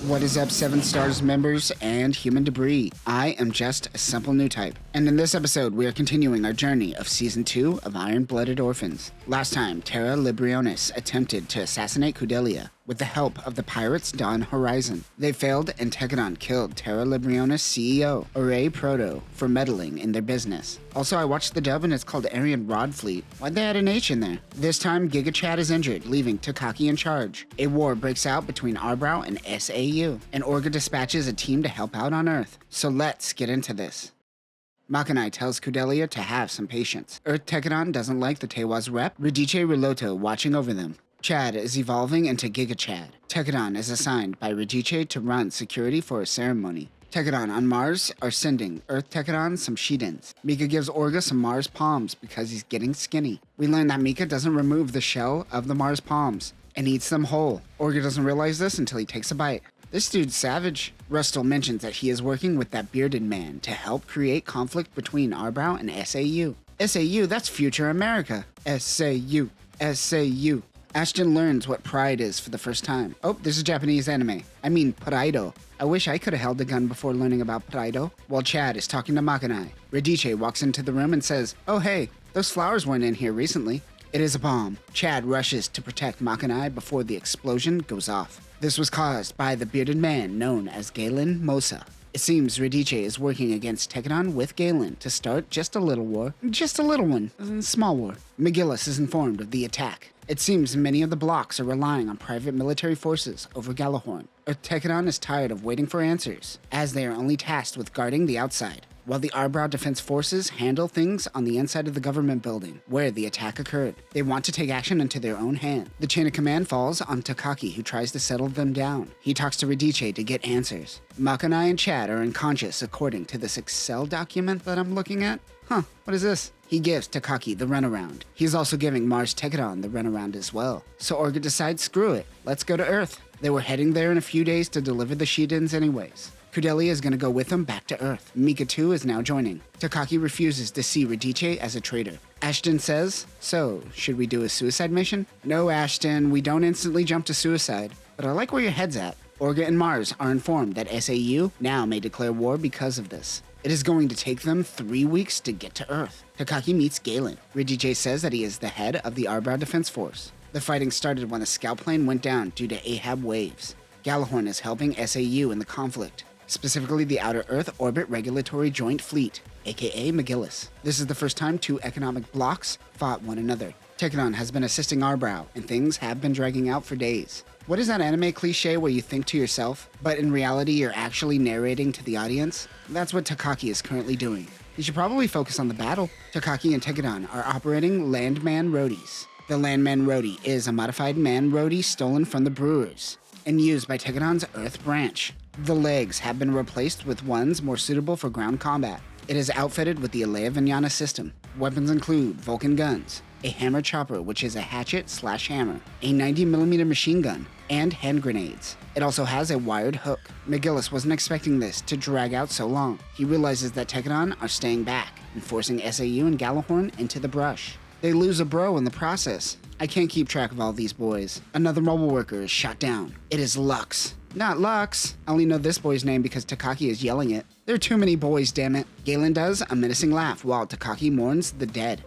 What is up, 7 Stars members and human debris? I am just a simple new type, and in this episode we are continuing our journey of Season 2 of Iron-Blooded Orphans. Last time, Terra Librionis attempted to assassinate Kudelia with the help of the pirates Dawn Horizon. They failed, and Tekadon killed Terra Librionis CEO, Array Proto, for meddling in their business. Also, I watched the dub and it's called Aryan Rod Fleet. Why'd they add an H in there? This time, Giga Chad is injured, leaving Takaki in charge. A war breaks out between Arbrau and SAU, and Orga dispatches a team to help out on Earth. So let's get into this. Makanai tells Kudelia to have some patience. Earth Tekadon doesn't like the Tewa's rep, Radice Riloto watching over them. Chad is evolving into Giga Chad. Tekadon is assigned by Radice to run security for a ceremony. Tekadon on Mars are sending Earth Tekadon some Shidens. Mika gives Orga some Mars palms because he's getting skinny. We learn that Mika doesn't remove the shell of the Mars palms and eats them whole. Orga doesn't realize this until he takes a bite. This dude's savage. Rustle mentions that he is working with that bearded man to help create conflict between Arbrau and SAU. SAU, that's future America. SAU. SAU. Ashton learns what pride is for the first time. Oh, there's a Japanese anime. I mean, Praido. I wish I could have held a gun before learning about Praido. While Chad is talking to Makanai, Radice walks into the room and says, "Oh hey, those flowers weren't in here recently." It is a bomb. Chad rushes to protect Makanai before the explosion goes off. This was caused by the bearded man known as Galen Mosa. It seems Radice is working against Tekadon with Galen to start just a little war. Just a little one. A small war. McGillis is informed of the attack. It seems many of the blocks are relying on private military forces over Galahorn. Earth Tekadon is tired of waiting for answers, as they are only tasked with guarding the outside, while the Arbrau Defense Forces handle things on the inside of the government building, where the attack occurred. They want to take action into their own hand. The chain of command falls on Takaki, who tries to settle them down. He talks to Radice to get answers. Makanai and Chad are unconscious according to this Excel document that I'm looking at. Huh, what is this? He gives Takaki the runaround. He's also giving Mars Tekadon the runaround as well. So Orga decides, screw it, let's go to Earth. They were heading there in a few days to deliver the Shidens anyways. Kudelia is gonna go with them back to Earth. Mika too is now joining. Takaki refuses to see Radice as a traitor. Ashton says, "So, should we do a suicide mission?" "No, Ashton, we don't instantly jump to suicide. But I like where your head's at." Orga and Mars are informed that SAU now may declare war because of this. It is going to take them 3 weeks to get to Earth. Takaki meets Galen. Radice says that he is the head of the Arbrau Defense Force. The fighting started when a scout plane went down due to Ahab waves. Galahorn is helping SAU in the conflict, specifically the Outer Earth Orbit Regulatory Joint Fleet, aka McGillis. This is the first time two economic blocks fought one another. Tekadon has been assisting Arbrau, and things have been dragging out for days. What is that anime cliche where you think to yourself, but in reality you're actually narrating to the audience? That's what Takaki is currently doing. He should probably focus on the battle. Takaki and Tekadon are operating Landman Roadies. The Landman Roadie is a modified man roadie stolen from the Brewers and used by Tekadon's Earth branch. The legs have been replaced with ones more suitable for ground combat. It is outfitted with the Alea Vignana system. Weapons include Vulcan guns, a hammer chopper, which is a hatchet/hammer, a 90mm machine gun, and hand grenades. It also has a wired hook. McGillis wasn't expecting this to drag out so long. He realizes that Tekadon are staying back and forcing SAU and Galahorn into the brush. They lose a bro in the process. I can't keep track of all these boys. Another mobile worker is shot down. It is Lux. Not Lux. I only know this boy's name because Takaki is yelling it. There are too many boys, damn it. Galen does a menacing laugh while Takaki mourns the dead.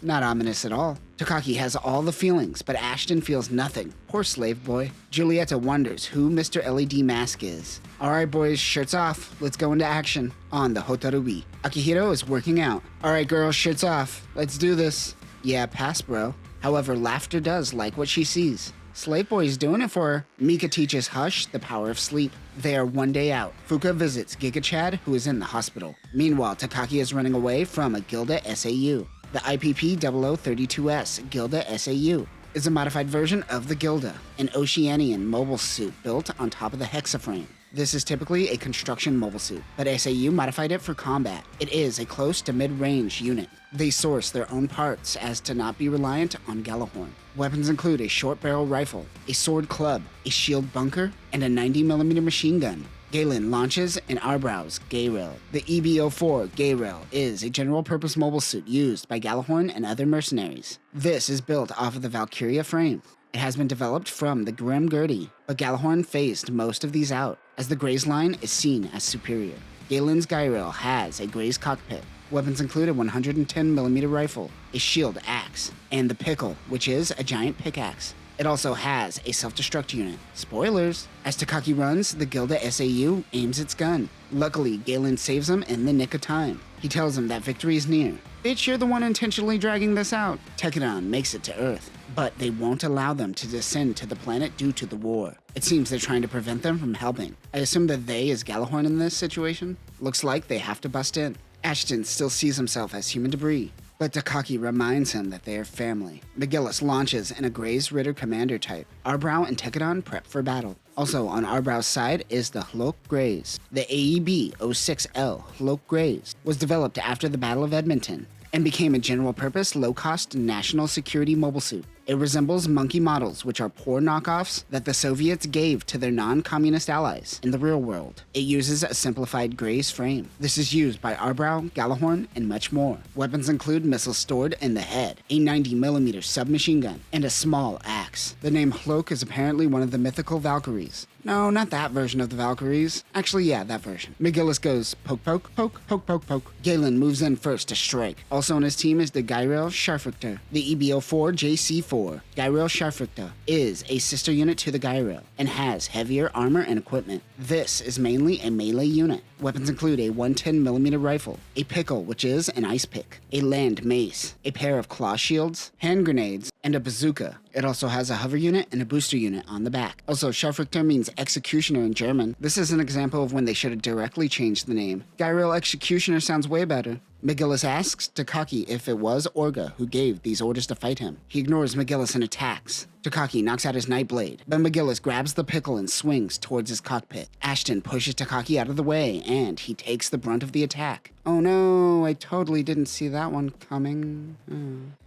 Not ominous at all. Takaki has all the feelings, but Ashton feels nothing. Poor slave boy. Julieta wonders who Mr. LED Mask is. Alright boys, shirts off. Let's go into action. On the Hotarubi, Akihiro is working out. Alright girls, shirts off. Let's do this. Yeah, pass bro. However, Laughter does like what she sees. Slave boy's doing it for her. Mika teaches Hush the power of sleep. They are one day out. Fuka visits Giga Chad, who is in the hospital. Meanwhile, Takaki is running away from a Gilda SAU. The IPP-0032S Gilda SAU is a modified version of the Gilda, an Oceanian mobile suit built on top of the hexaframe. This is typically a construction mobile suit, but SAU modified it for combat. It is a close to mid-range unit. They source their own parts as to not be reliant on Galahorn. Weapons include a short barrel rifle, a sword club, a shield bunker, and a 90mm machine gun. Galen launches an Arbrau's Gayrel. The EB-04 Gayrel is a general-purpose mobile suit used by Galahorn and other mercenaries. This is built off of the Valkyria frame. It has been developed from the Grim Gertie, but Gjallarhorn phased most of these out, as the Gray's line is seen as superior. Galen's Gyrail has a Gray's cockpit. Weapons include a 110mm rifle, a shield axe, and the Pickle, which is a giant pickaxe. It also has a self-destruct unit. Spoilers! As Takaki runs, the GUNPLA aims its gun. Luckily, Galen saves him in the nick of time. He tells him that victory is near. Bitch, you're the one intentionally dragging this out. Tekkadan makes it to Earth, but they won't allow them to descend to the planet due to the war. It seems they're trying to prevent them from helping. I assume that they is Gjallarhorn in this situation. Looks like they have to bust in. Ashton still sees himself as human debris, but Takaki reminds him that they are family. McGillis launches in a Gray's Ritter commander type. Arbrau and Tekkadan prep for battle. Also on Arbrau's side is the Hlok Grays. The AEB-06L Hlok Grays was developed after the Battle of Edmonton and became a general-purpose, low-cost national security mobile suit. It resembles monkey models, which are poor knockoffs that the Soviets gave to their non-communist allies in the real world. It uses a simplified Gray's frame. This is used by Arbrau, Gjallarhorn, and much more. Weapons include missiles stored in the head, a 90mm submachine gun, and a small axe. The name Hlok is apparently one of the mythical Valkyries. No, not that version of the Valkyries. Actually, yeah, that version. McGillis goes poke, poke, poke, poke, poke, poke. Galen moves in first to strike. Also on his team is the Gyrail Scharfrichter, the EB-04 JC-4. Gyrail Scharfrichter is a sister unit to the Gyrail and has heavier armor and equipment. This is mainly a melee unit. Weapons include a 110mm rifle, a pickle, which is an ice pick, a land mace, a pair of claw shields, hand grenades, and a bazooka. It also has a hover unit and a booster unit on the back. Also, Scharfrichter means executioner in German. This is an example of when they should have directly changed the name. Gyrail Executioner sounds way better. McGillis asks Takaki if it was Orga who gave these orders to fight him. He ignores McGillis and attacks. Takaki knocks out his Nightblade, but McGillis grabs the pickle and swings towards his cockpit. Ashton pushes Takaki out of the way, and he takes the brunt of the attack. Oh no, I totally didn't see that one coming.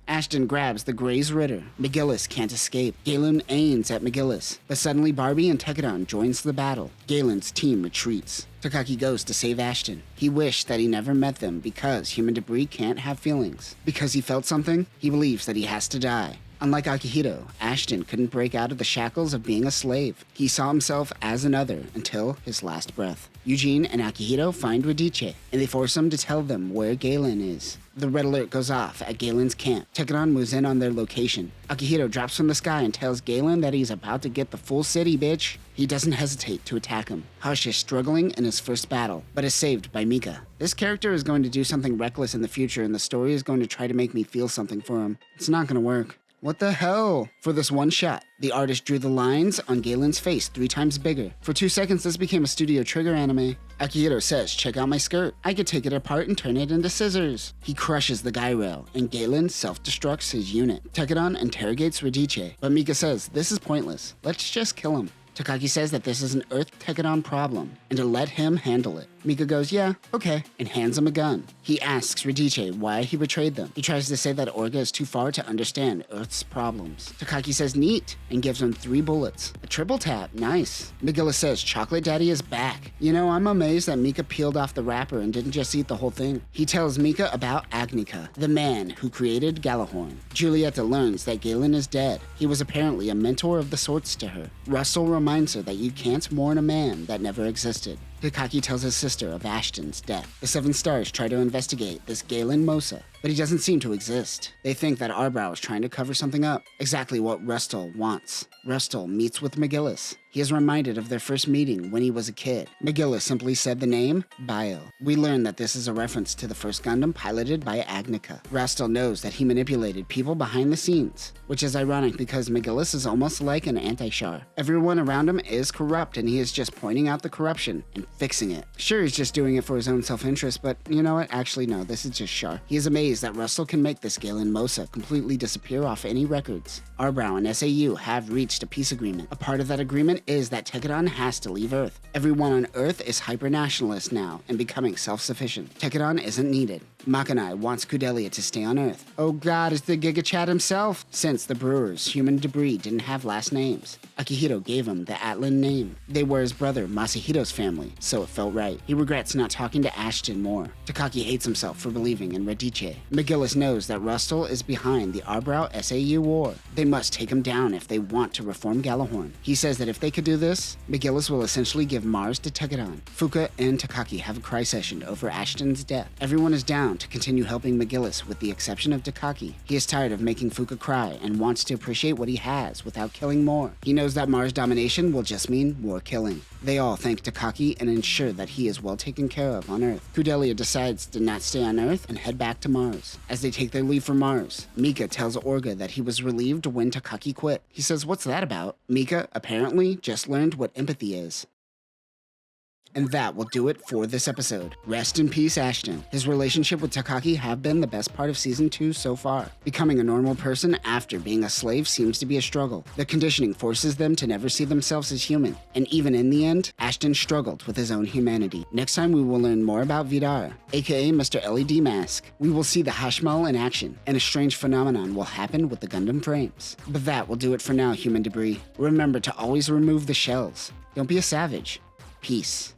Ashton grabs the Gray's Ritter. McGillis can't escape. Galen aims at McGillis, but suddenly Barbie and Tekkadan joins the battle. Galen's team retreats. Takaki goes to save Ashton. He wished that he never met them because human debris can't have feelings. Because he felt something, he believes that he has to die. Unlike Akihito, Ashton couldn't break out of the shackles of being a slave. He saw himself as another until his last breath. Eugene and Akihito find Radice, and they force him to tell them where Galen is. The red alert goes off at Galen's camp. Tekkadan moves in on their location. Akihito drops from the sky and tells Galen that he's about to get the full city, bitch. He doesn't hesitate to attack him. Hush is struggling in his first battle, but is saved by Mika. This character is going to do something reckless in the future, and the story is going to try to make me feel something for him. It's not going to work. What the hell? For this one shot, the artist drew the lines on Galen's face 3 times bigger. For 2 seconds, this became a Studio Trigger anime. Akihito says, check out my skirt. I could take it apart and turn it into scissors. He crushes the Gyrail, and Galen self-destructs his unit. Tekkadan interrogates Radice, but Mika says, this is pointless. Let's just kill him. Takaki says that this is an Earth Tekkadan problem, and to let him handle it. Mika goes, yeah, okay, and hands him a gun. He asks Radice why he betrayed them. He tries to say that Orga is too far to understand Earth's problems. Takaki says neat, and gives him 3 bullets. A triple tap, nice. McGillis says Chocolate Daddy is back. You know, I'm amazed that Mika peeled off the wrapper and didn't just eat the whole thing. He tells Mika about Agnika, the man who created Gjallarhorn. Julieta learns that Galen is dead. He was apparently a mentor of the sorts to her. Russell reminds her that you can't mourn a man that never existed. Takaki tells his sister of Ashton's death. The 7 Stars try to investigate this Galen Mosa, but he doesn't seem to exist. They think that Arbrau is trying to cover something up, exactly what Rustal wants. Rustal meets with McGillis. He is reminded of their first meeting when he was a kid. McGillis simply said the name, Bio. We learn that this is a reference to the first Gundam piloted by Agnika. Rustal knows that he manipulated people behind the scenes, which is ironic because McGillis is almost like an anti-Char. Everyone around him is corrupt and he is just pointing out the corruption and fixing it. Sure, he's just doing it for his own self-interest, but you know what? Actually, no, this is just Char. He is amazed that Rustal can make this Galen Mosa completely disappear off any records. Arbrau and SAU have reached a peace agreement. A part of that agreement is that Tekkadan has to leave Earth. Everyone on Earth is hyper-nationalist now and becoming self-sufficient. Tekkadan isn't needed. Makanai wants Kudelia to stay on Earth. Oh god, it's the Giga Chad himself! Since the Brewers, human debris didn't have last names, Akihito gave him the Atlan name. They were his brother Masahito's family, so it felt right. He regrets not talking to Ashton more. Takaki hates himself for believing in Radice. McGillis knows that Rustle is behind the Arbrau-SAU war. They must take him down if they want to reform Gjallarhorn. He says that if they could do this, McGillis will essentially give Mars to Tegedon. Fuka and Takaki have a cry session over Ashton's death. Everyone is down to continue helping McGillis with the exception of Takaki. He is tired of making Fuka cry and wants to appreciate what he has without killing more. He knows that Mars domination will just mean more killing. They all thank Takaki and ensure that he is well taken care of on Earth. Kudelia decides to not stay on Earth and head back to Mars. As they take their leave from Mars, Mika tells Orga that he was relieved when Takaki quit. He says, "What's that about?" Mika apparently just learned what empathy is. And that will do it for this episode. Rest in peace, Ashton. His relationship with Takaki have been the best part of Season 2 so far. Becoming a normal person after being a slave seems to be a struggle. The conditioning forces them to never see themselves as human. And even in the end, Ashton struggled with his own humanity. Next time we will learn more about Vidar, aka Mr. LED Mask. We will see the Hashmal in action, and a strange phenomenon will happen with the Gundam frames. But that will do it for now, human debris. Remember to always remove the shells. Don't be a savage. Peace.